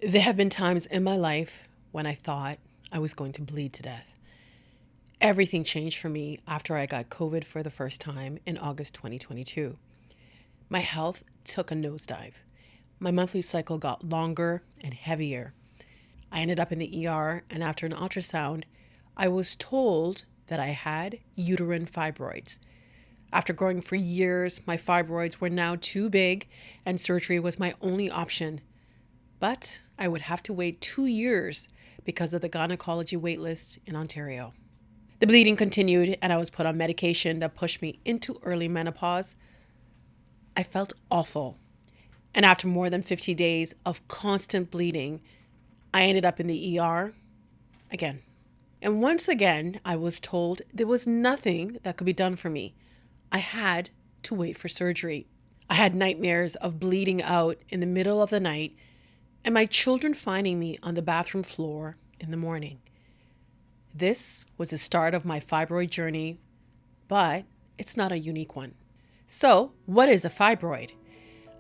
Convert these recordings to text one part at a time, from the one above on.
There have been times in my life when I thought I was going to bleed to death. Everything changed for me after I got COVID for the first time in August 2022. My health took a nosedive. My monthly cycle got longer and heavier. I ended up in the ER, and after an ultrasound, I was told that I had uterine fibroids. After growing for years, my fibroids were now too big, and surgery was my only option. But I would have to wait 2 years because of the gynecology waitlist in Ontario. The bleeding continued, and I was put on medication that pushed me into early menopause. I felt awful. And after more than 50 days of constant bleeding, I ended up in the ER again. And once again, I was told there was nothing that could be done for me. I had to wait for surgery. I had nightmares of bleeding out in the middle of the night and my children finding me on the bathroom floor in the morning. This was the start of my fibroid journey, but it's not a unique one. So, what is a fibroid?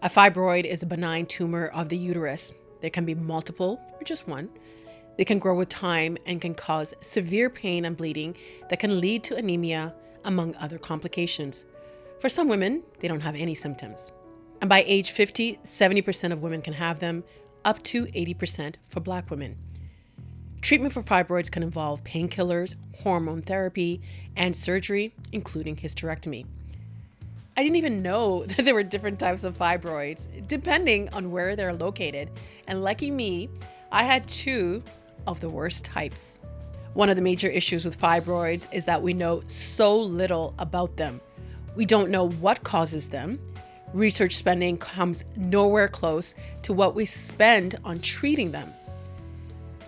A fibroid is a benign tumor of the uterus. There can be multiple or just one. They can grow with time and can cause severe pain and bleeding that can lead to anemia, among other complications. For some women, they don't have any symptoms. And by age 50, 70% of women can have them, up to 80% for Black women. Treatment for fibroids can involve painkillers, hormone therapy, and surgery, including hysterectomy. I didn't even know that there were different types of fibroids, depending on where they're located. And lucky me, I had two of the worst types. One of the major issues with fibroids is that we know so little about them. We don't know what causes them. Research spending comes nowhere close to what we spend on treating them.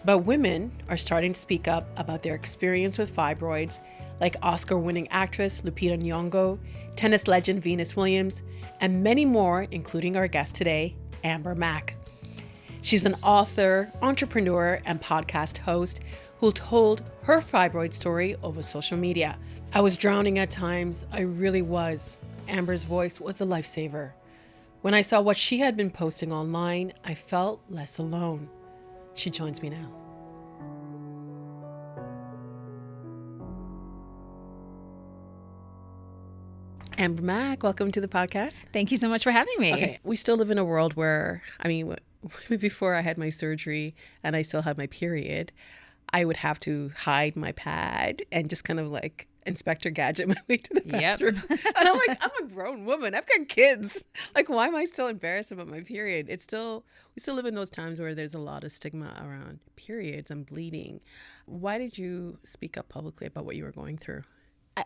But women are starting to speak up about their experience with fibroids, like Oscar-winning actress Lupita Nyong'o, tennis legend Venus Williams, and many more, including our guest today, Amber Mack. She's an author, entrepreneur, and podcast host who told her fibroid story over social media. I was drowning at times, I really was. Amber's voice was a lifesaver. When I saw what she had been posting online, I felt less alone. She joins me now. Amber Mack, welcome to the podcast. Thank you so much for having me. Okay, we still live in a world where, before I had my surgery and I still had my period, I would have to hide my pad and just kind of like Inspector Gadget my way to the bathroom. Yep. And I'm like, I'm a grown woman. I've got kids. Like, why am I still embarrassed about my period? We still live in those times where there's a lot of stigma around periods and bleeding. Why did you speak up publicly about what you were going through?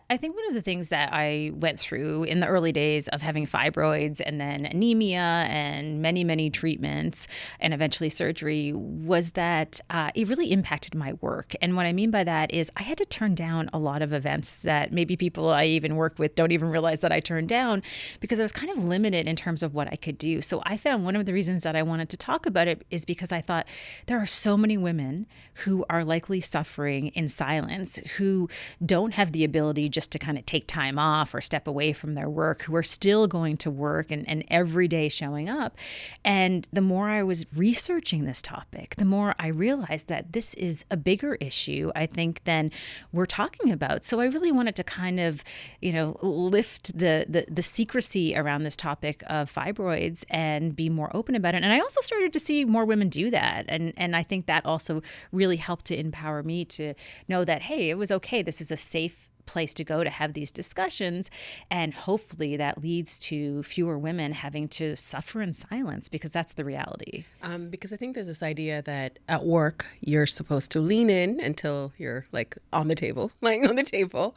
I think one of the things that I went through in the early days of having fibroids and then anemia and many, many treatments and eventually surgery was that it really impacted my work. And what I mean by that is I had to turn down a lot of events that maybe people I even work with don't even realize that I turned down because I was kind of limited in terms of what I could do. So I found one of the reasons that I wanted to talk about it is because I thought there are so many women who are likely suffering in silence, who don't have the ability just to kind of take time off or step away from their work, who are still going to work and every day showing up. And the more I was researching this topic, the more I realized that this is a bigger issue, I think, than we're talking about. So I really wanted to kind of, lift the secrecy around this topic of fibroids and be more open about it. And I also started to see more women do that. And I think that also really helped to empower me to know that, hey, it was okay. This is a safe place to go to have these discussions, and hopefully that leads to fewer women having to suffer in silence, because that's the reality. Because I think there's this idea that at work you're supposed to lean in until you're like on the table, lying on the table.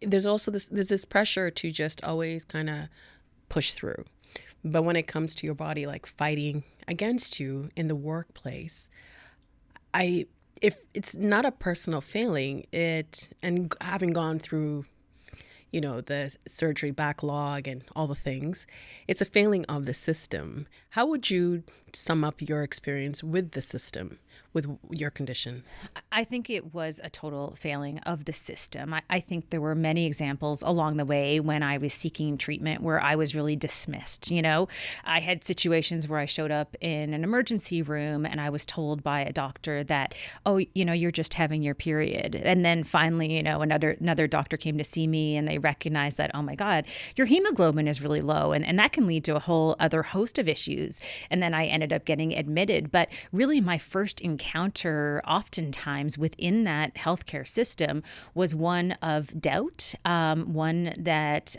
There's also there's this pressure to just always kind of push through. But when it comes to your body like fighting against you in the workplace, if it's not a personal failing, and having gone through, the surgery backlog and all the things. It's a failing of the system. How would you sum up your experience with the system, with your condition? I think it was a total failing of the system. I think there were many examples along the way when I was seeking treatment where I was really dismissed. I had situations where I showed up in an emergency room and I was told by a doctor that, oh, you're just having your period. And then finally, another doctor came to see me and they recognized that, oh my God, your hemoglobin is really low. And that can lead to a whole other host of issues. And then I ended up getting admitted. But really my first encounter oftentimes within that healthcare system was one of doubt, one that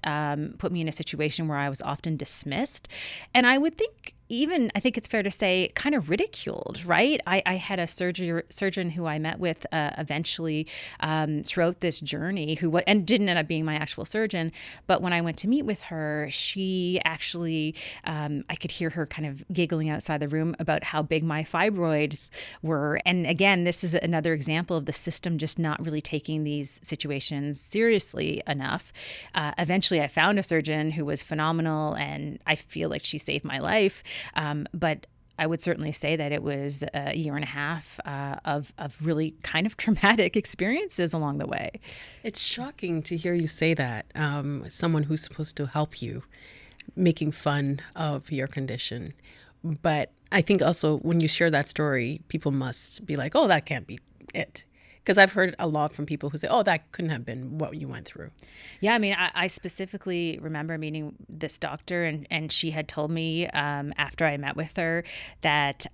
put me in a situation where I was often dismissed. And I would think I think it's fair to say, kind of ridiculed, right? I had a surgeon who I met with eventually throughout this journey and didn't end up being my actual surgeon. But when I went to meet with her, she actually, I could hear her kind of giggling outside the room about how big my fibroids were. And again, this is another example of the system just not really taking these situations seriously enough. Eventually, I found a surgeon who was phenomenal, and I feel like she saved my life. But I would certainly say that it was a year and a half of really kind of traumatic experiences along the way. It's shocking to hear you say that. Someone who's supposed to help you, making fun of your condition. But I think also when you share that story, people must be like, oh, that can't be it. Because I've heard a lot from people who say, oh, that couldn't have been what you went through. Yeah, I mean, I specifically remember meeting this doctor, and she had told me after I met with her that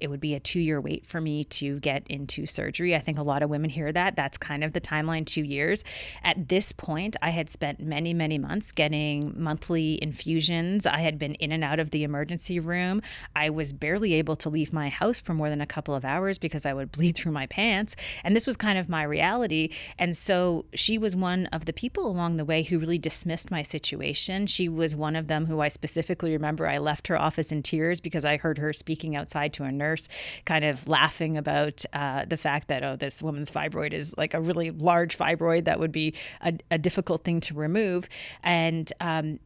it would be a 2-year wait for me to get into surgery. I think a lot of women hear that. That's kind of the timeline, 2 years. At this point, I had spent many, many months getting monthly infusions. I had been in and out of the emergency room. I was barely able to leave my house for more than a couple of hours because I would bleed through my pants. And this was kind of my reality. And so she was one of the people along the way who really dismissed my situation. She was one of them who I specifically remember I left her office in tears because I heard her speaking outside to a nurse, kind of laughing about the fact that, oh, this woman's fibroid is like a really large fibroid that would be a difficult thing to remove. And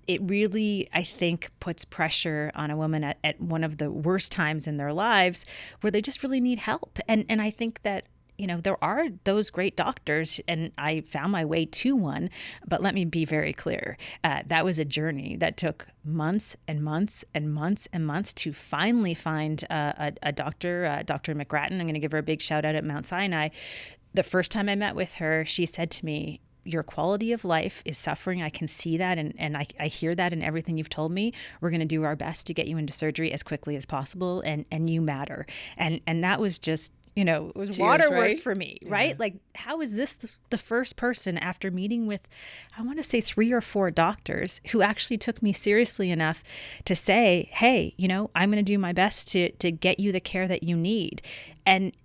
it really, I think, puts pressure on a woman at one of the worst times in their lives where they just really need help. And I think that there are those great doctors, and I found my way to one. But let me be very clear. That was a journey that took months and months and months and months to finally find a doctor, Dr. McGrattan. I'm going to give her a big shout out at Mount Sinai. The first time I met with her, she said to me, your quality of life is suffering. I can see that. And I hear that in everything you've told me. We're going to do our best to get you into surgery as quickly as possible. And you matter. And that was just, it was waterworks for me, right? Yeah. Like, how is this the first person after meeting with, I want to say 3 or 4 doctors who actually took me seriously enough to say, hey, I'm going to do my best to get you the care that you need. And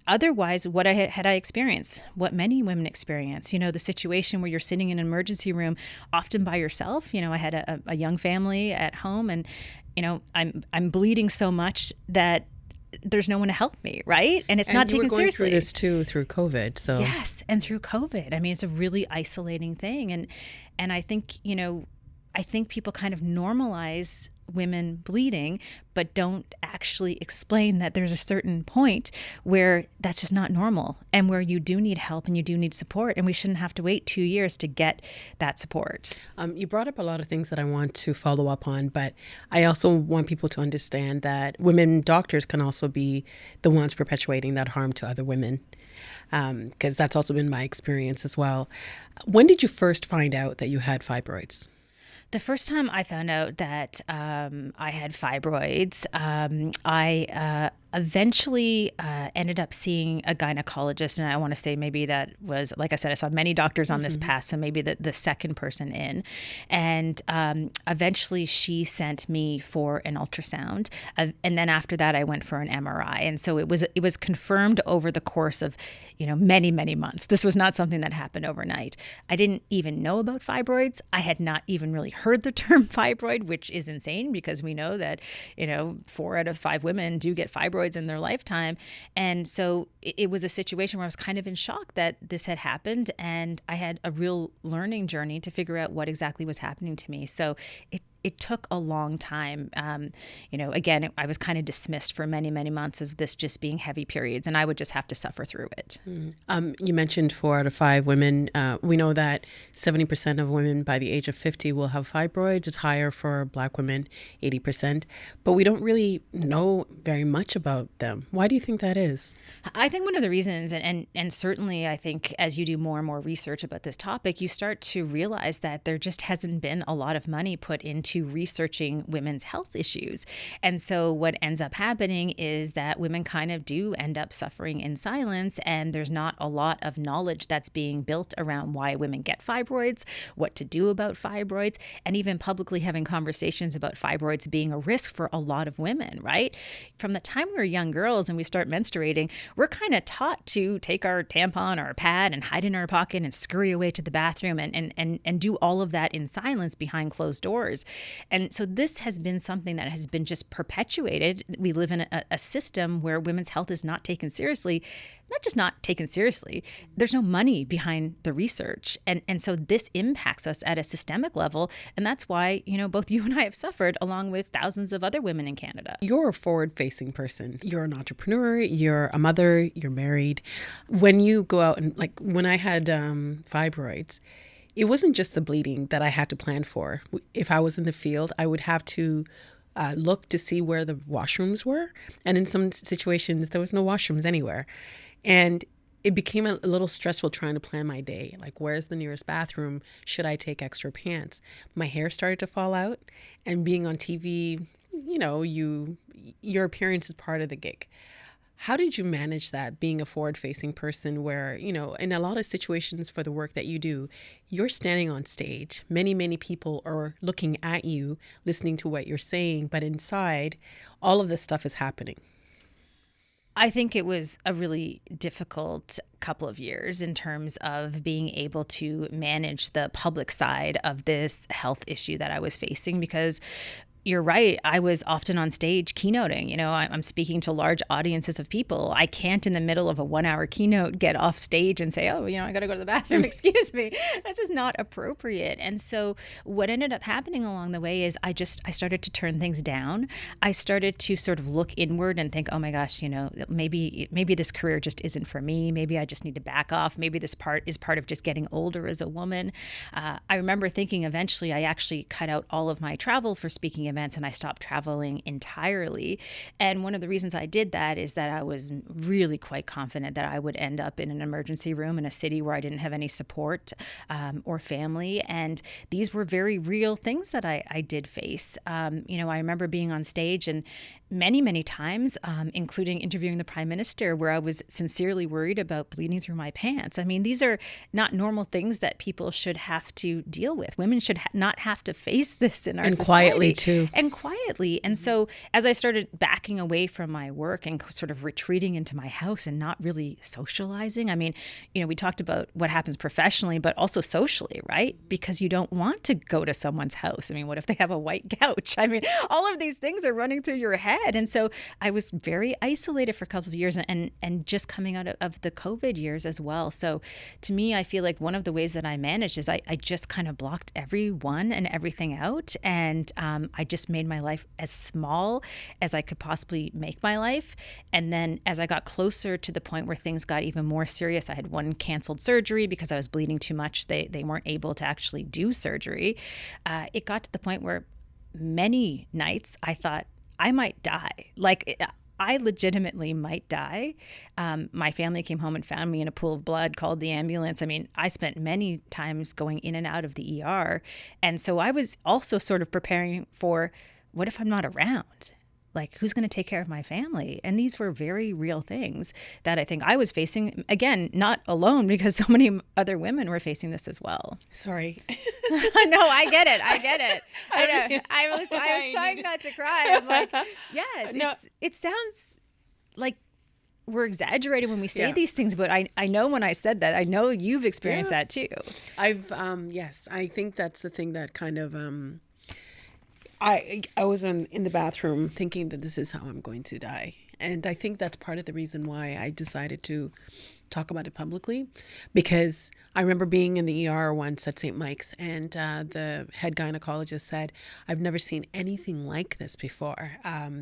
otherwise, what had I experienced, what many women experience, the situation where you're sitting in an emergency room, often by yourself. I had a young family at home, and, I'm bleeding so much that there's no one to help me, right? And it's not taken seriously. And you were going through this too through COVID, so yes, and through COVID. I mean, it's a really isolating thing, and I think people kind of normalize women bleeding, but don't actually explain that there's a certain point where that's just not normal, and where you do need help and you do need support, and we shouldn't have to wait 2 years to get that support. You brought up a lot of things that I want to follow up on, but I also want people to understand that women doctors can also be the ones perpetuating that harm to other women, because that's also been my experience as well. When did you first find out that you had fibroids? The first time I found out that I had fibroids, I eventually ended up seeing a gynecologist. And I want to say maybe that was, like I said, I saw many doctors on this path, so maybe the second person in. And eventually she sent me for an ultrasound. And then after that, I went for an MRI. And so it was confirmed over the course of, many, many months. This was not something that happened overnight. I didn't even know about fibroids. I had not even really heard the term fibroid, which is insane because we know that, 4 out of 5 women do get fibroids fibroids in their lifetime. And so it was a situation where I was kind of in shock that this had happened. And I had a real learning journey to figure out what exactly was happening to me. So it took a long time. Again, I was kind of dismissed for many, many months of this just being heavy periods, and I would just have to suffer through it. You mentioned 4 out of 5 women. We know that 70% of women by the age of 50 will have fibroids. It's higher for Black women, 80%. But we don't really know very much about them. Why do you think that is? I think one of the reasons, and certainly I think as you do more and more research about this topic, you start to realize that there just hasn't been a lot of money put into researching women's health issues. And so what ends up happening is that women kind of do end up suffering in silence, and there's not a lot of knowledge that's being built around why women get fibroids, what to do about fibroids, and even publicly having conversations about fibroids being a risk for a lot of women, right? From the time we're young girls and we start menstruating, we're kind of taught to take our tampon or our pad and hide in our pocket and scurry away to the bathroom and do all of that in silence behind closed doors. And so this has been something that has been just perpetuated. We live in a system where women's health is not taken seriously, not just not taken seriously, there's no money behind the research. And so this impacts us at a systemic level. And that's why, both you and I have suffered along with thousands of other women in Canada. You're a forward-facing person. You're an entrepreneur. You're a mother. You're married. When you go out and when I had fibroids, it wasn't just the bleeding that I had to plan for. If I was in the field, I would have to look to see where the washrooms were. And in some situations, there was no washrooms anywhere. And it became a little stressful trying to plan my day. Like, where's the nearest bathroom? Should I take extra pants? My hair started to fall out. And being on TV, your appearance is part of the gig. How did you manage that, being a forward-facing person where, in a lot of situations for the work that you do, you're standing on stage. Many, many people are looking at you, listening to what you're saying, but inside, all of this stuff is happening. I think it was a really difficult couple of years in terms of being able to manage the public side of this health issue that I was facing, because you're right. I was often on stage keynoting. I'm speaking to large audiences of people. I can't, in the middle of a 1-hour keynote, get off stage and say, I got to go to the bathroom. Excuse me. That's just not appropriate. And so what ended up happening along the way is I started to turn things down. I started to sort of look inward and think, oh my gosh, maybe this career just isn't for me. Maybe I just need to back off. Maybe this part is part of just getting older as a woman. I remember thinking eventually I actually cut out all of my travel for speaking events and I stopped traveling entirely. And one of the reasons I did that is that I was really quite confident that I would end up in an emergency room in a city where I didn't have any support or family. And these were very real things that I did face. I remember being on stage and many, many times, including interviewing the Prime Minister, where I was sincerely worried about bleeding through my pants. I mean, these are not normal things that people should have to deal with. Women should not have to face this in our society. And quietly, too. And quietly. And so as I started backing away from my work and sort of retreating into my house and not really socializing, we talked about what happens professionally, but also socially, right? Because you don't want to go to someone's house. What if they have a white couch? All of these things are running through your head. And so I was very isolated for a couple of years and just coming out of the COVID years as well. So to me, I feel like one of the ways that I managed is I just kind of blocked everyone and everything out. And I just made my life as small as I could possibly make my life. And then as I got closer to the point where things got even more serious, I had one canceled surgery because I was bleeding too much. They weren't able to actually do surgery. It got to the point where many nights I thought, I might die. I legitimately might die. My family came home and found me in a pool of blood, called the ambulance. I spent many times going in and out of the ER. And so I was also sort of preparing for, what if I'm not around? Who's going to take care of my family? And these were very real things that I think I was facing. Again, not alone, because so many other women were facing this as well. Sorry. No, I get it. I know. I was trying not to cry. I'm like, it sounds like we're exaggerating when we say these things, but I know when I said that, I know you've experienced that too. Yes, I think that's the thing that kind of, I was in the bathroom thinking that this is how I'm going to die. And I think that's part of the reason why I decided to talk about it publicly, because I remember being in the ER once at St. Mike's, and the head gynecologist said, I've never seen anything like this before,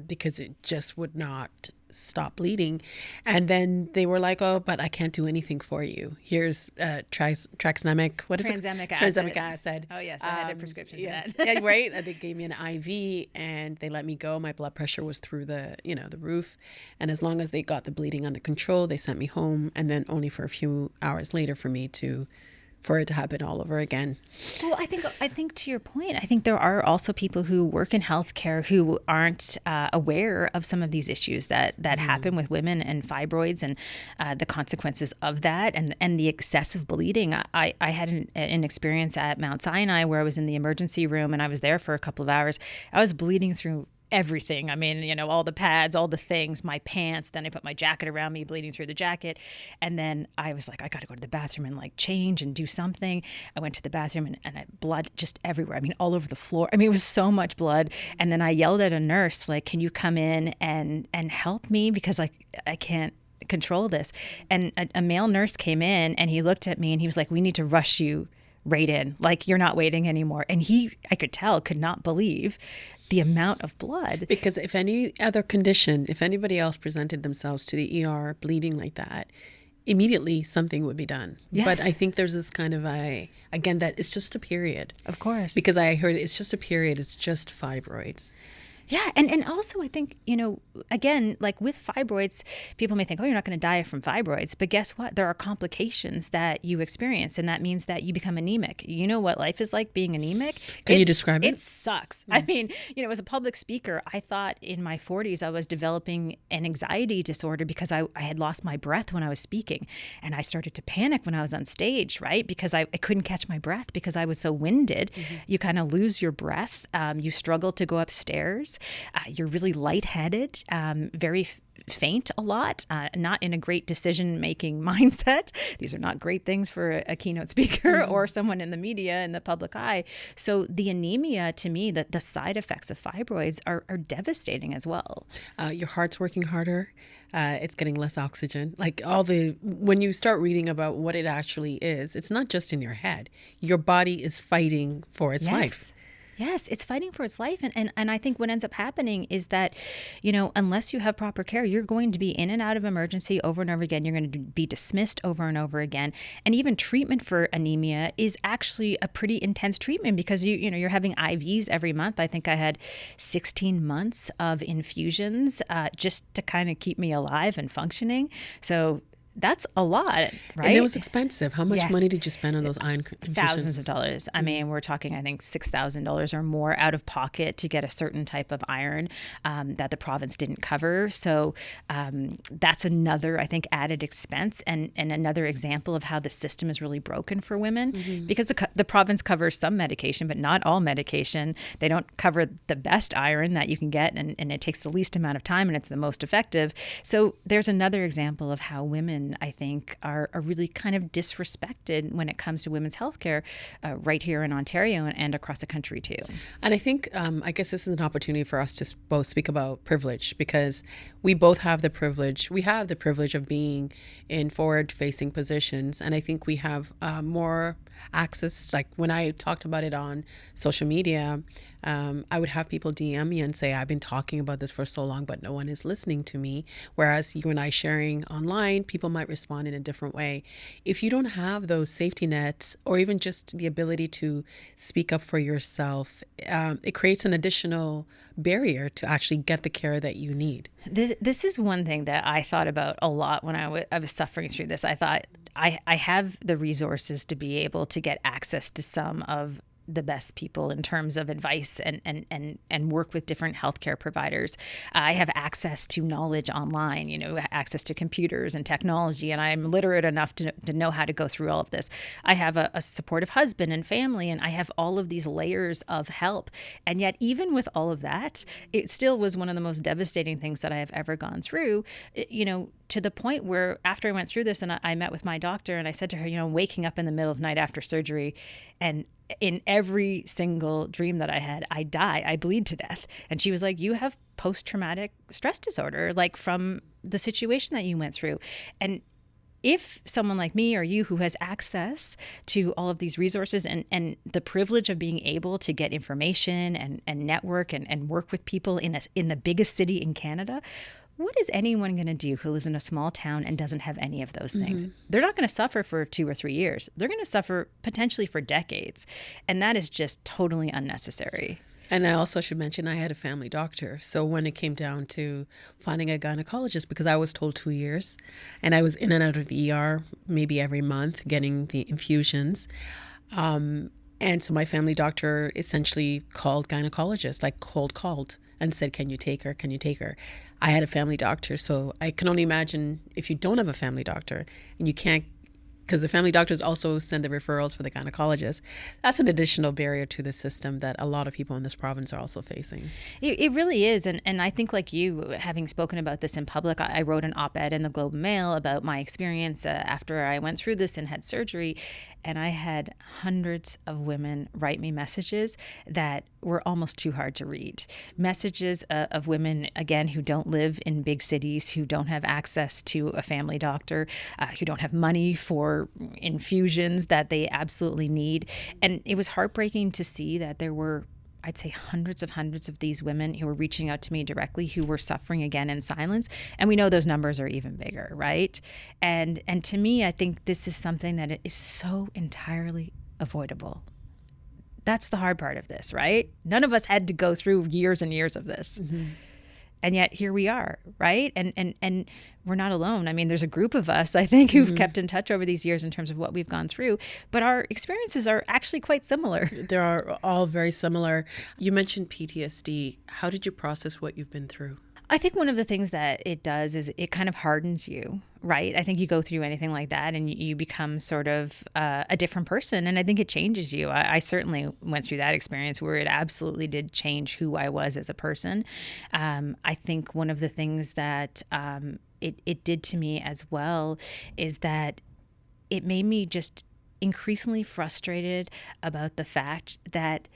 because it just would not stop bleeding. And then they were like, oh, but I can't do anything for you. Here's tranexamic, what is it? Tranexamic acid. Tranexamic acid. Oh, yes, I had a prescription for Yes. that. Yeah, right. They gave me an IV and they let me go. My blood pressure was through the roof. And as long as they got the bleeding under control, they sent me home. And then only for a few hours later for it to happen all over again. Well, I think to your point, I think there are also people who work in healthcare who aren't aware of some of these issues that happen with women and fibroids and the consequences of that and the excessive bleeding. I had an experience at Mount Sinai where I was in the emergency room and I was there for a couple of hours. I was bleeding through everything. I mean, all the pads, all the things, my pants. Then I put my jacket around me, bleeding through the jacket. And then I was like, I got to go to the bathroom and like change and do something. I went to the bathroom and I blood just everywhere. I mean, all over the floor. I mean, it was so much blood. And then I yelled at a nurse, like, can you come in and help me? Because like, I can't control this. And a male nurse came in and he looked at me and he was like, we need to rush you right in. Like, you're not waiting anymore. And I could tell, could not believe the amount of blood. Because if any other condition, if anybody else presented themselves to the ER bleeding like that, immediately something would be done. Yes. But I think there's this kind of again, that it's just a period. Of course. Because I heard it's just a period. It's just fibroids. Yeah. And also I think, again, like with fibroids, people may think, oh, you're not going to die from fibroids. But guess what? There are complications that you experience. And that means that you become anemic. You know what life is like being anemic? Can you describe it? It sucks. I mean, as a public speaker, I thought in my 40s I was developing an anxiety disorder because I had lost my breath when I was speaking. And I started to panic when I was on stage, right? Because I couldn't catch my breath because I was so winded. Mm-hmm. You kind of lose your breath. You struggle to go upstairs. You're really lightheaded, very faint a lot, not in a great decision-making mindset. These are not great things for a keynote speaker or someone in the media in the public eye. So the anemia, to me, the side effects of fibroids are devastating as well. Your heart's working harder. It's getting less oxygen. Like when you start reading about what it actually is, it's not just in your head. Your body is fighting for its life. Yes, it's fighting for its life. And I think what ends up happening is that, unless you have proper care, you're going to be in and out of emergency over and over again. You're going to be dismissed over and over again. And even treatment for anemia is actually a pretty intense treatment because you're having IVs every month. I think I had 16 months of infusions just to kind of keep me alive and functioning. So that's a lot, right? And it was expensive. How much money did you spend on those iron infusions? Thousands of dollars. I mean, we're talking, I think, $6,000 or more out of pocket to get a certain type of iron that the province didn't cover. So that's another, I think, added expense and another example of how the system is really broken for women because the province covers some medication, but not all medication. They don't cover the best iron that you can get, and it takes the least amount of time and it's the most effective. So there's another example of how women, I think, are really kind of disrespected when it comes to women's healthcare right here in Ontario and across the country too. And I think, I guess this is an opportunity for us to both speak about privilege because we both have the privilege. We have the privilege of being in forward-facing positions. And I think we have more access. Like when I talked about it on social media, I would have people DM me and say, I've been talking about this for so long, but no one is listening to me. Whereas you and I sharing online, people might respond in a different way. If you don't have those safety nets or even just the ability to speak up for yourself, it creates an additional barrier to actually get the care that you need. This is one thing that I thought about a lot when I was suffering through this. I thought I have the resources to be able to get access to some of the best people in terms of advice and work with different healthcare providers. I have access to knowledge online, access to computers and technology, and I'm literate enough to know how to go through all of this. I have a supportive husband and family, and I have all of these layers of help. And yet, even with all of that, it still was one of the most devastating things that I have ever gone through, to the point where after I went through this and I met with my doctor and I said to her, waking up in the middle of the night after surgery and in every single dream that I had, I die, I bleed to death. And she was like, you have post-traumatic stress disorder, like from the situation that you went through. And if someone like me or you who has access to all of these resources and the privilege of being able to get information and network and work with people in the biggest city in Canada, what is anyone going to do who lives in a small town and doesn't have any of those things? They're not going to suffer for 2 or 3 years. They're going to suffer potentially for decades. And that is just totally unnecessary. And I also should mention I had a family doctor. So when it came down to finding a gynecologist, because I was told 2 years, and I was in and out of the ER maybe every month getting the infusions. And so my family doctor essentially called gynecologists, like cold called, and said, can you take her? Can you take her? I had a family doctor. So I can only imagine if you don't have a family doctor and you can't, because the family doctors also send the referrals for the gynecologist. That's an additional barrier to the system that a lot of people in this province are also facing. It really is. And I think like you, having spoken about this in public, I wrote an op-ed in the Globe and Mail about my experience after I went through this and had surgery. And I had hundreds of women write me messages that were almost too hard to read. Messages of women, again, who don't live in big cities, who don't have access to a family doctor, who don't have money for infusions that they absolutely need. And it was heartbreaking to see that there were, I'd say, hundreds of these women who were reaching out to me directly who were suffering again in silence. And we know those numbers are even bigger, right? And to me, I think this is something that is so entirely avoidable. That's the hard part of this, right? None of us had to go through years and years of this. And yet here we are, right? And we're not alone. I mean, there's a group of us, I think, who've kept in touch over these years in terms of what we've gone through. But our experiences are actually quite similar. They are all very similar. You mentioned PTSD. How did you process what you've been through? I think one of the things that it does is it kind of hardens you, right? I think you go through anything like that and you become sort of a different person. And I think it changes you. I certainly went through that experience where it absolutely did change who I was as a person. I think one of the things that it did to me as well is that it made me just increasingly frustrated about the fact that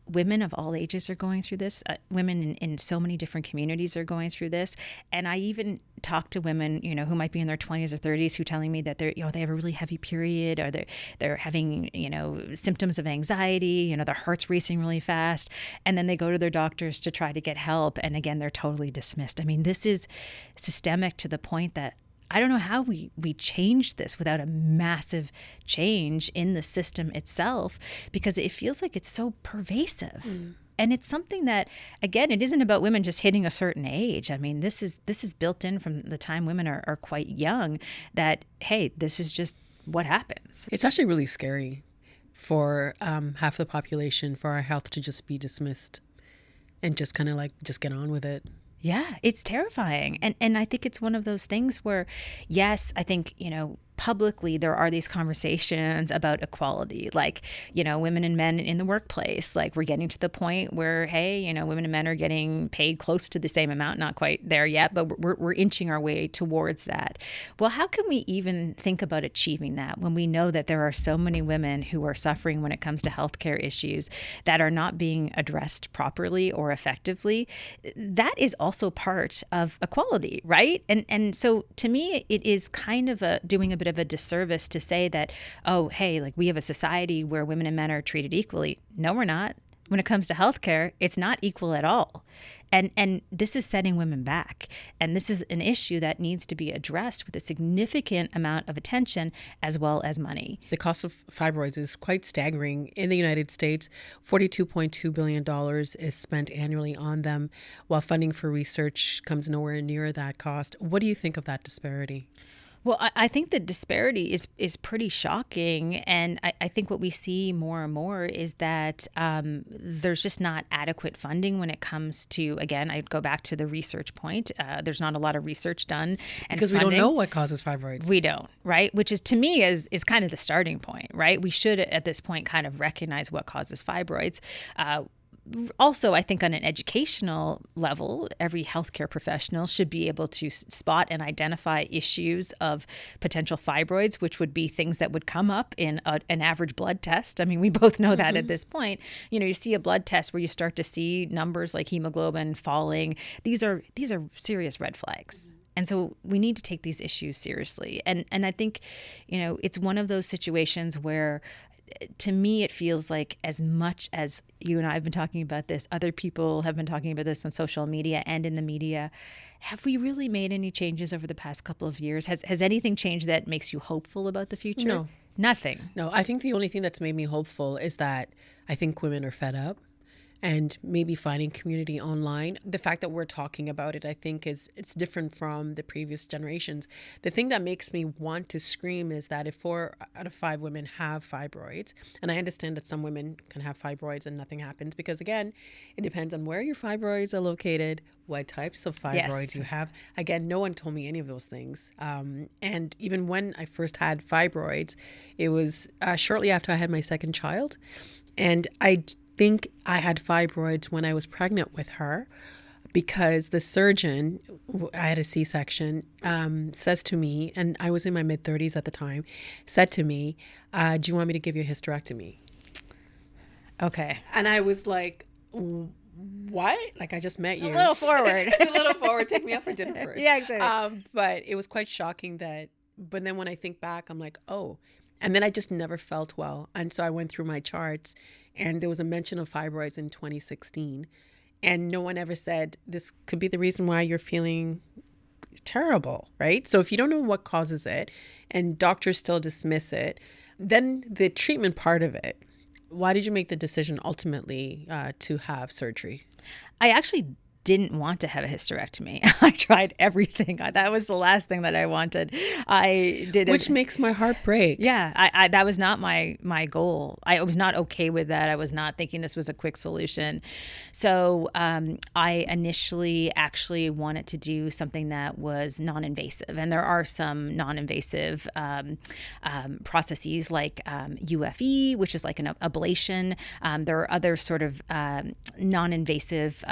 women of all ages are going through this. Women in so many different communities are going through this. And I even talk to women, who might be in their 20s or 30s who telling me that they have a really heavy period, or they're having, symptoms of anxiety, their heart's racing really fast. And then they go to their doctors to try to get help. And again, they're totally dismissed. I mean, this is systemic to the point that I don't know how we change this without a massive change in the system itself, because it feels like it's so pervasive. And it's something that, again, it isn't about women just hitting a certain age. I mean, this is built in from the time women are quite young, that, hey, this is just what happens. It's actually really scary for half the population for our health to just be dismissed and just kind of like just get on with it. Yeah, it's terrifying. And I think it's one of those things where, yes, I think, publicly there are these conversations about equality, like, women and men in the workplace. Like, we're getting to the point where, hey, women and men are getting paid close to the same amount, not quite there yet, but we're inching our way towards that. Well, how can we even think about achieving that when we know that there are so many women who are suffering when it comes to healthcare issues that are not being addressed properly or effectively? That is also part of equality, right? And so to me, it is kind of doing a bit of a disservice to say that, oh, hey, like, we have a society where women and men are treated equally. No, we're not. When it comes to healthcare, it's not equal at all. And this is setting women back. And this is an issue that needs to be addressed with a significant amount of attention as well as money. The cost of fibroids is quite staggering. In the United States, $42.2 billion is spent annually on them, while funding for research comes nowhere near that cost. What do you think of that disparity? Well, I think the disparity is pretty shocking. And I think what we see more and more is that there's just not adequate funding when it comes to, again, I'd go back to the research point. There's not a lot of research done. And because funding. We don't know what causes fibroids. We don't, right? Which is, to me, is kind of the starting point, right? We should at this point kind of recognize what causes fibroids. also, I think on an educational level, every healthcare professional should be able to spot and identify issues of potential fibroids, which would be things that would come up in an average blood test. I mean, we both know that at this point. You see a blood test where you start to see numbers like hemoglobin falling. These are serious red flags. And so we need to take these issues seriously. And I think, it's one of those situations where, to me, it feels like as much as you and I have been talking about this, other people have been talking about this on social media and in the media. Have we really made any changes over the past couple of years? Has anything changed that makes you hopeful about the future? No. Nothing. No, I think the only thing that's made me hopeful is that I think women are fed up and maybe finding community online. The fact that we're talking about it, I think it's different from the previous generations. The thing that makes me want to scream is that if 4 out of 5 women have fibroids, and I understand that some women can have fibroids and nothing happens, because again, it depends on where your fibroids are located, what types of fibroids you have. Again, no one told me any of those things. And even when I first had fibroids, it was shortly after I had my second child. And I think I had fibroids when I was pregnant with her, because the surgeon, I had a C-section, says to me, and I was in my mid-30s at the time, said to me, do you want me to give you a hysterectomy? Okay. And I was like, what? Like, I just met you. A little forward. It's a little forward. Take me out for dinner first. Yeah, exactly. But it was quite shocking but then when I think back, I'm like, oh. And then I just never felt well. And so I went through my charts, and there was a mention of fibroids in 2016. And no one ever said, this could be the reason why you're feeling terrible, right? So if you don't know what causes it, and doctors still dismiss it, then the treatment part of it, why did you make the decision ultimately to have surgery? I actually didn't want to have a hysterectomy. I tried everything. That was the last thing that I wanted. I did, which makes my heart break. Yeah, I that was not my goal. I was not okay with that. I was not thinking this was a quick solution. So I initially actually wanted to do something that was non-invasive, and there are some non-invasive processes like UFE, which is like an ablation. There are other sort of non-invasive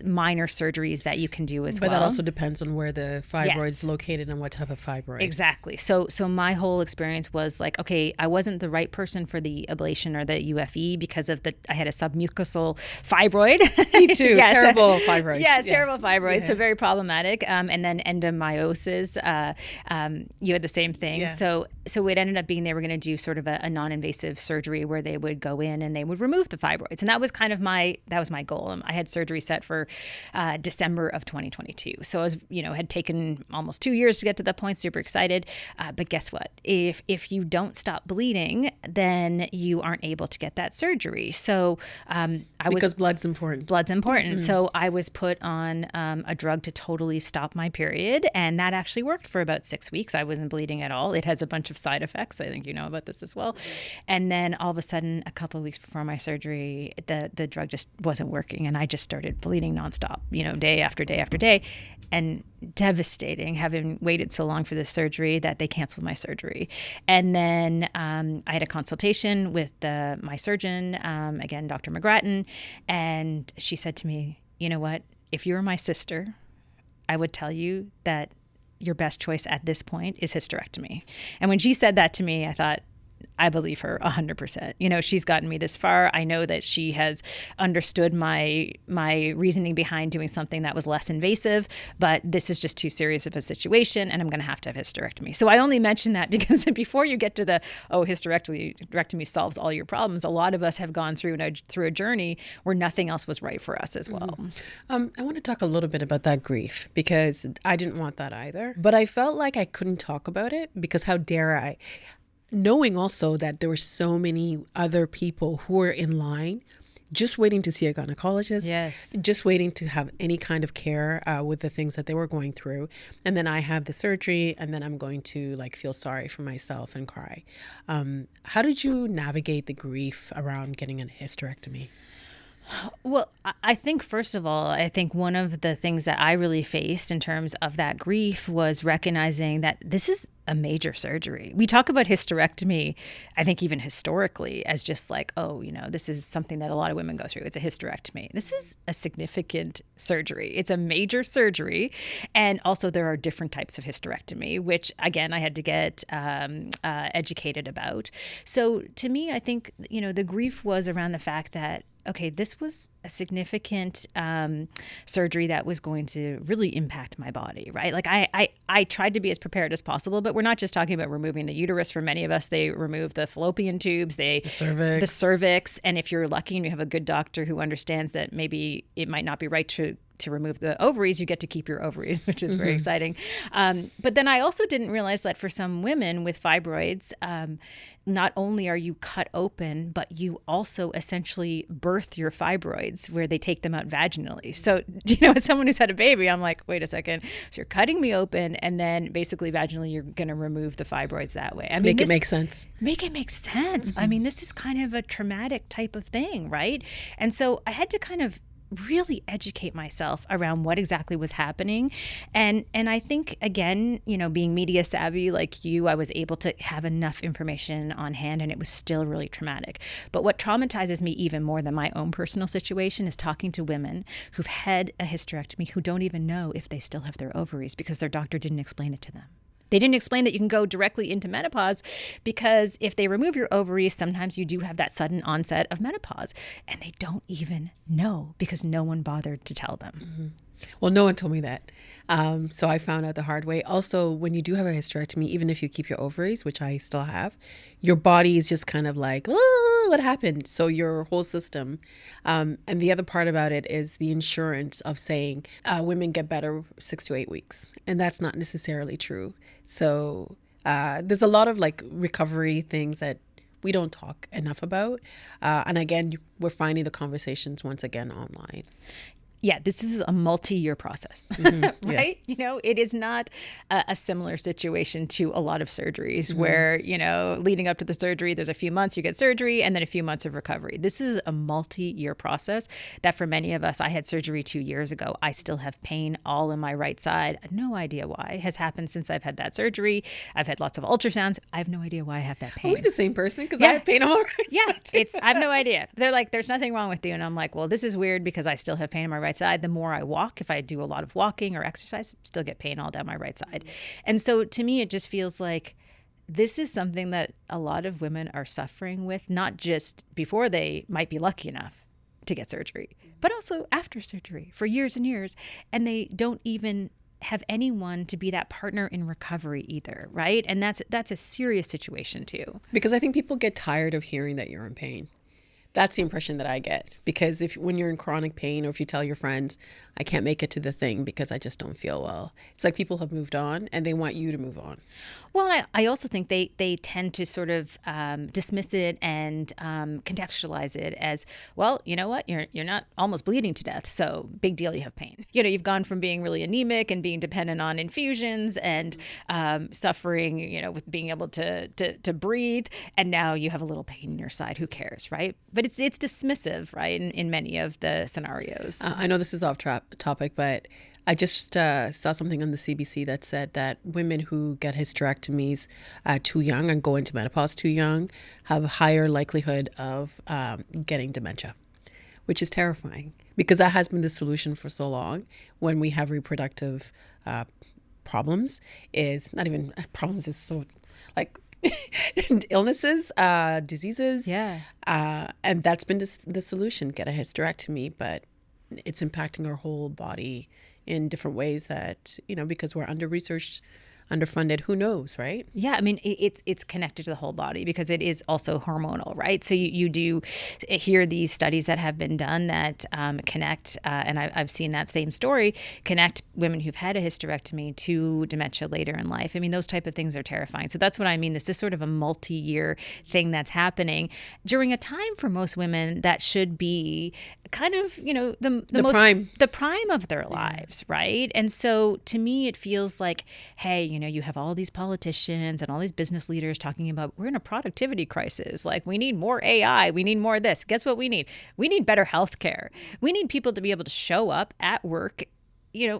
minor surgeries that you can do as well. But that also depends on where the fibroid's located and what type of fibroid. Exactly. So my whole experience was like, okay, I wasn't the right person for the ablation or the UFE because of I had a submucosal fibroid. Me too. Yes. Terrible fibroids. Yes, terrible fibroids. Yeah. So very problematic. And then endomyosis, you had the same thing. Yeah. So it ended up being they were going to do sort of a non-invasive surgery where they would go in and they would remove the fibroids. And that was kind of my goal. I had surgery set for December of 2022. So I was, had taken almost 2 years to get to that point, super excited. But guess what? If you don't stop bleeding, then you aren't able to get that surgery. So because blood's important. Blood's important. Mm-hmm. So I was put on a drug to totally stop my period. And that actually worked for about 6 weeks. I wasn't bleeding at all. It has a bunch of side effects. I think you know about this as well. And then all of a sudden, a couple of weeks before my surgery, the drug just wasn't working. And I just started bleeding nonstop, day after day after day. And devastating, having waited so long for this surgery that they canceled my surgery. And then I had a consultation with my surgeon, again, Dr. McGrattan, and she said to me, you know what, if you were my sister, I would tell you that your best choice at this point is hysterectomy. And when she said that to me, I thought, I believe her 100%. She's gotten me this far. I know that she has understood my reasoning behind doing something that was less invasive, but this is just too serious of a situation, and I'm going to have hysterectomy. So I only mention that because before you get to hysterectomy solves all your problems, a lot of us have gone through a journey where nothing else was right for us as well. Mm-hmm. I want to talk a little bit about that grief, because I didn't want that either, but I felt like I couldn't talk about it because how dare I? Knowing also that there were so many other people who were in line just waiting to see a gynecologist, yes, just waiting to have any kind of care with the things that they were going through. And then I have the surgery, and then I'm going to feel sorry for myself and cry. How did you navigate the grief around getting a hysterectomy? Well, I think, first of all, one one of the things that I really faced in terms of that grief was recognizing that this a major surgery. We talk about hysterectomy, I think even historically, as just like, oh, this is something that a lot of women go through. It's a hysterectomy. This is a significant surgery. It's a major surgery. And also there are different types of hysterectomy, which again, I had to get educated about. So to me, I think, the grief was around the fact that, okay, this was a significant surgery that was going to really impact my body, right? Like I tried to be as prepared as possible, but we're not just talking about removing the uterus. For many of us, they remove the fallopian tubes, the cervix. And if you're lucky and you have a good doctor who understands that maybe it might not be right to remove the ovaries, you get to keep your ovaries, which is very exciting. But then I also didn't realize that for some women with fibroids, not only are you cut open, but you also essentially birth your fibroids where they take them out vaginally. So, as someone who's had a baby, I'm like, wait a second. So you're cutting me open and then basically vaginally you're going to remove the fibroids that way. I mean, Make it make sense. Make it make sense. I mean, this is kind of a traumatic type of thing, right? And so I had to kind of really educate myself around what exactly was happening. And I think, again, being media savvy like you, I was able to have enough information on hand, and it was still really traumatic. But what traumatizes me even more than my own personal situation is talking to women who've had a hysterectomy who don't even know if they still have their ovaries because their doctor didn't explain it to them. They didn't explain that you can go directly into menopause because if they remove your ovaries, sometimes you do have that sudden onset of menopause. And they don't even know because no one bothered to tell them. Mm-hmm. Well, no one told me that. So I found out the hard way. Also, when you do have a hysterectomy, even if you keep your ovaries, which I still have, your body is just kind of like, oh, what happened? So your whole system. And the other part about it is the insurance of saying women get better 6 to 8 weeks. And that's not necessarily true. So there's a lot of like recovery things that we don't talk enough about. And again, we're finding the conversations once again online. Yeah, this is a multi-year process, right? Yeah. It is not a similar situation to a lot of surgeries where, leading up to the surgery, there's a few months you get surgery and then a few months of recovery. This is a multi-year process that for many of us, I had surgery 2 years ago. I still have pain all in my right side. No idea why. It has happened since I've had that surgery. I've had lots of ultrasounds. I have no idea why I have that pain. Are we the same person? Because I have pain on my right side. I have no idea. They're like, there's nothing wrong with you. And I'm like, well, this is weird because I still have pain on my right side. The more I walk, if I do a lot of walking or exercise, still get pain all down my right side. And so to me, it just feels like this is something that a lot of women are suffering with, not just before they might be lucky enough to get surgery, but also after surgery for years and years. And they don't even have anyone to be that partner in recovery either, right? And that's a serious situation too. Because I think people get tired of hearing that you're in pain. That's the impression that I get, because when you're in chronic pain, or if you tell your friends, I can't make it to the thing because I just don't feel well, it's like people have moved on and they want you to move on. Well, I also think they tend to sort of dismiss it and contextualize it as, well, you know what, you're not almost bleeding to death, so big deal, you have pain. You've gone from being really anemic and being dependent on infusions and suffering, with being able to breathe, and now you have a little pain in your side. Who cares, right? But it's dismissive, right, in many of the scenarios. I know this is off topic, but I just saw something on the CBC that said that women who get hysterectomies too young and go into menopause too young have a higher likelihood of getting dementia, which is terrifying, because that has been the solution for so long when we have reproductive problems. Is not even problems, is so like illnesses, diseases. Yeah. And that's been the solution, get a hysterectomy, but it's impacting our whole body in different ways that, because we're under-researched, underfunded, who knows, right? Yeah, I mean, it's connected to the whole body because it is also hormonal, right? So you do hear these studies that have been done that connect, and I've seen that same story, connect women who've had a hysterectomy to dementia later in life. I mean, those type of things are terrifying. So that's what I mean. This is sort of a multi-year thing that's happening during a time for most women that should be kind of, the prime of their lives, right? And so to me, it feels like, hey, you have all these politicians and all these business leaders talking about, we're in a productivity crisis. Like, we need more AI. We need more of this. Guess what we need? We need better healthcare. We need people to be able to show up at work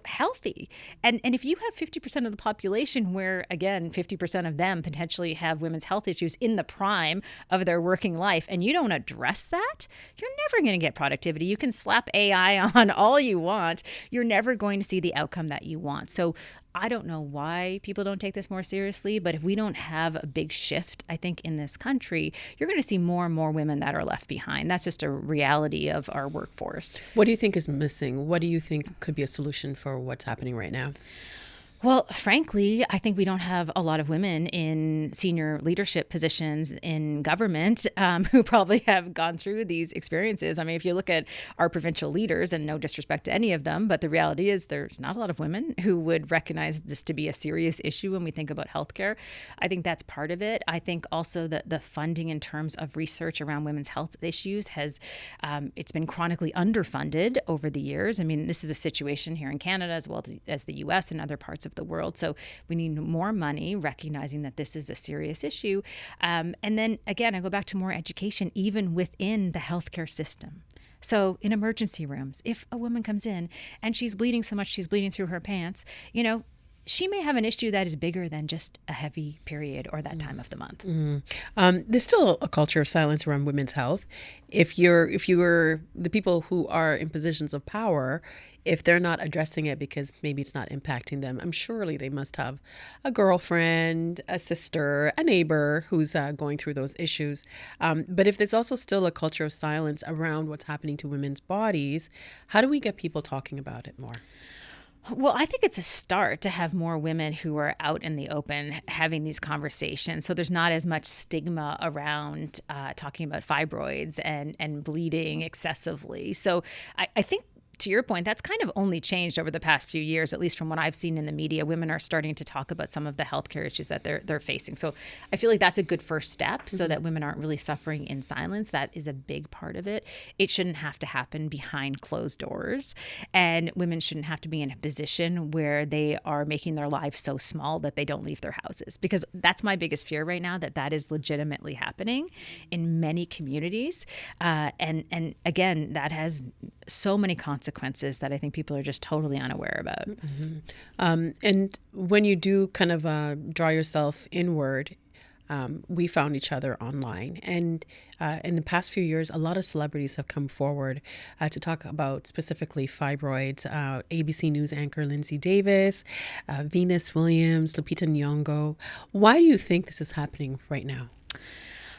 healthy. And if you have 50% of the population where, again, 50% of them potentially have women's health issues in the prime of their working life, and you don't address that, you're never going to get productivity. You can slap AI on all you want. You're never going to see the outcome that you want. So I don't know why people don't take this more seriously, but if we don't have a big shift, I think, in this country, you're going to see more and more women that are left behind. That's just a reality of our workforce. What do you think is missing? What do you think could be a solution for what's happening right now? Well, frankly, I think we don't have a lot of women in senior leadership positions in government who probably have gone through these experiences. I mean, if you look at our provincial leaders, and no disrespect to any of them, but the reality is there's not a lot of women who would recognize this to be a serious issue when we think about healthcare. I think that's part of it. I think also that the funding in terms of research around women's health issues it's been chronically underfunded over the years. I mean, this is a situation here in Canada as well as the U.S. and other parts of the world. So we need more money, recognizing that this is a serious issue. And then again, I go back to more education, even within the healthcare system. So in emergency rooms, if a woman comes in and she's bleeding so much, she's bleeding through her pants, she may have an issue that is bigger than just a heavy period or that time of the month. There's still a culture of silence around women's health. If you were the people who are in positions of power, if they're not addressing it because maybe it's not impacting them, I'm surely they must have a girlfriend, a sister, a neighbor who's going through those issues. But if there's also still a culture of silence around what's happening to women's bodies, how do we get people talking about it more? Well, I think it's a start to have more women who are out in the open having these conversations. So there's not as much stigma around talking about fibroids and bleeding excessively. So I think, to your point, that's kind of only changed over the past few years, at least from what I've seen in the media. Women are starting to talk about some of the healthcare issues that they're facing. So I feel like that's a good first step so that women aren't really suffering in silence. That is a big part of it. It shouldn't have to happen behind closed doors. And women shouldn't have to be in a position where they are making their lives so small that they don't leave their houses. Because that's my biggest fear right now, that is legitimately happening in many communities. And again, that has so many consequences that I think people are just totally unaware about. And when you do kind of draw yourself inward, we found each other online. And in the past few years, a lot of celebrities have come forward to talk about specifically fibroids. ABC News anchor Lindsay Davis, Venus Williams, Lupita Nyong'o. Why do you think this is happening right now?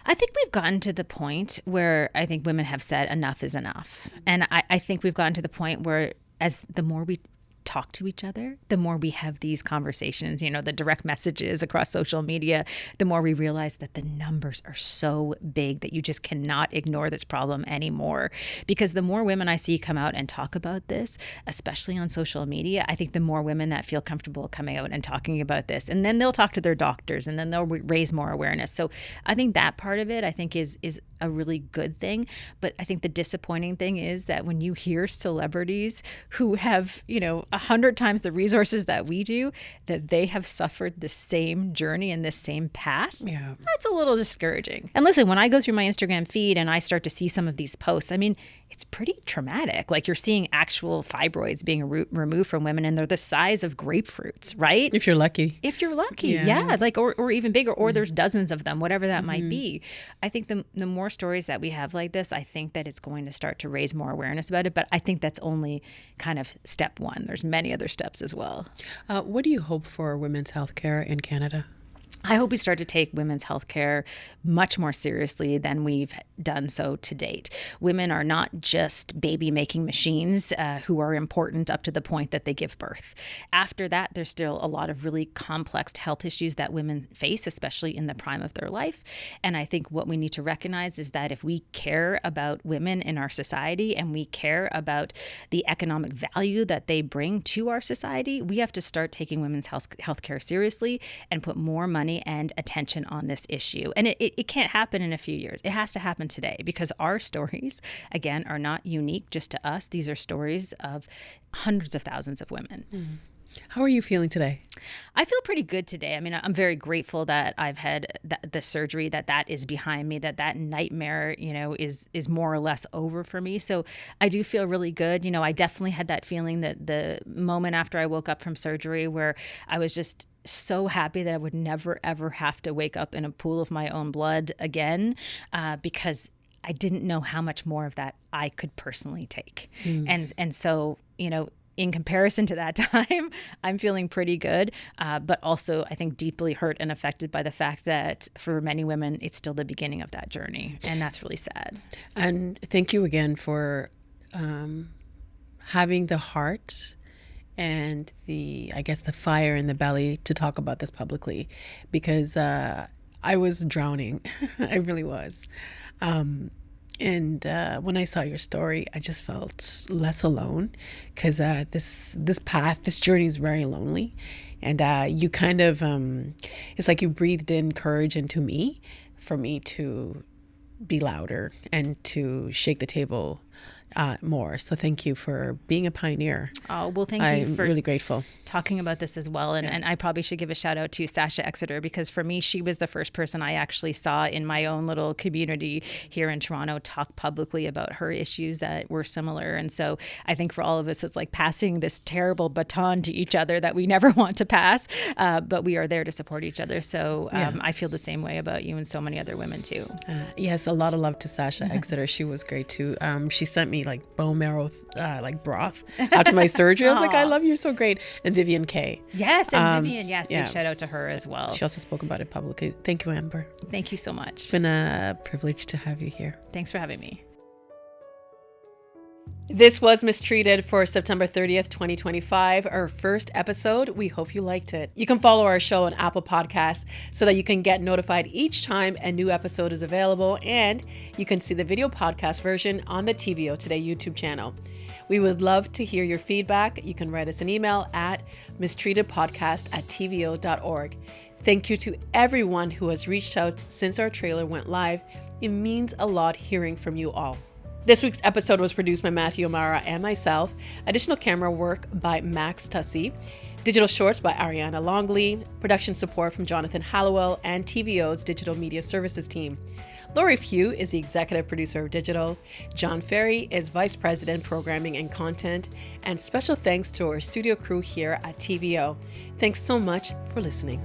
I think we've gotten to the point where I think women have said enough is enough. And I think we've gotten to the point where as the more we talk to each other, the more we have these conversations, the direct messages across social media, the more we realize that the numbers are so big that you just cannot ignore this problem anymore. Because the more women I see come out and talk about this, especially on social media, I think the more women that feel comfortable coming out and talking about this, and then they'll talk to their doctors and then they'll raise more awareness. So I think that part of it, I think is a really good thing. But I think the disappointing thing is that when you hear celebrities who have, 100 times the resources that we do, that they have suffered the same journey and this same path, that's a little discouraging. And listen, when I go through my Instagram feed and I start to see some of these posts, I mean, it's pretty traumatic. Like you're seeing actual fibroids being removed from women and they're the size of grapefruits, right? If you're lucky. Yeah. Like, or even bigger, or there's dozens of them, whatever that might be. I think the more stories that we have like this, I think that it's going to start to raise more awareness about it. But I think that's only kind of step one. There's many other steps as well. What do you hope for women's healthcare in Canada? I hope we start to take women's health care much more seriously than we've done so to date. Women are not just baby-making machines who are important up to the point that they give birth. After that, there's still a lot of really complex health issues that women face, especially in the prime of their life. And I think what we need to recognize is that if we care about women in our society and we care about the economic value that they bring to our society, we have to start taking women's health care seriously and put more money and attention on this issue. And it can't happen in a few years. It has to happen today because our stories, again, are not unique just to us. These are stories of hundreds of thousands of women. How are you feeling today? I feel pretty good today. I mean, I'm very grateful that I've had the surgery, that is behind me, that nightmare, is more or less over for me. So I do feel really good. I definitely had that feeling that the moment after I woke up from surgery where I was just so happy that I would never, ever have to wake up in a pool of my own blood again, because I didn't know how much more of that I could personally take. And so, in comparison to that time, I'm feeling pretty good, but also I think deeply hurt and affected by the fact that for many women, it's still the beginning of that journey. And that's really sad. And thank you again for having the heart and the fire in the belly to talk about this publicly, because I was drowning. I really was. And when I saw your story, I just felt less alone, because this journey is very lonely. And you kind of, it's like you breathed in courage into me for me to be louder and to shake the table more. So thank you for being a pioneer. Oh, well, thank you for I'm really grateful. Talking about this as well. And I probably should give a shout out to Sasha Exeter, because for me, she was the first person I actually saw in my own little community here in Toronto talk publicly about her issues that were similar. And so I think for all of us, it's like passing this terrible baton to each other that we never want to pass, but we are there to support each other. So I feel the same way about you and so many other women too. Yes, a lot of love to Sasha Exeter. She was great too. She sent me like bone marrow broth after my surgery. I was like, I love you, so great. And Vivian K. Yes, and Vivian, yes, big shout out to her as well. She also spoke about it publicly. Thank you, Amber. Thank you so much. It's been a privilege to have you here. Thanks for having me. This was Mistreated for September 30th, 2025, our first episode. We hope you liked it. You can follow our show on Apple Podcasts so that you can get notified each time a new episode is available, and you can see the video podcast version on the TVO Today YouTube channel. We would love to hear your feedback. You can write us an email at mistreatedpodcast@tvo.org. Thank you to everyone who has reached out since our trailer went live. It means a lot hearing from you all. This week's episode was produced by Matthew Amara and myself. Additional camera work by Max Tussey. Digital shorts by Ariana Longley. Production support from Jonathan Hallowell and TVO's Digital Media Services team. Lori Few is the executive producer of Digital. John Ferry is vice president, programming and content. And special thanks to our studio crew here at TVO. Thanks so much for listening.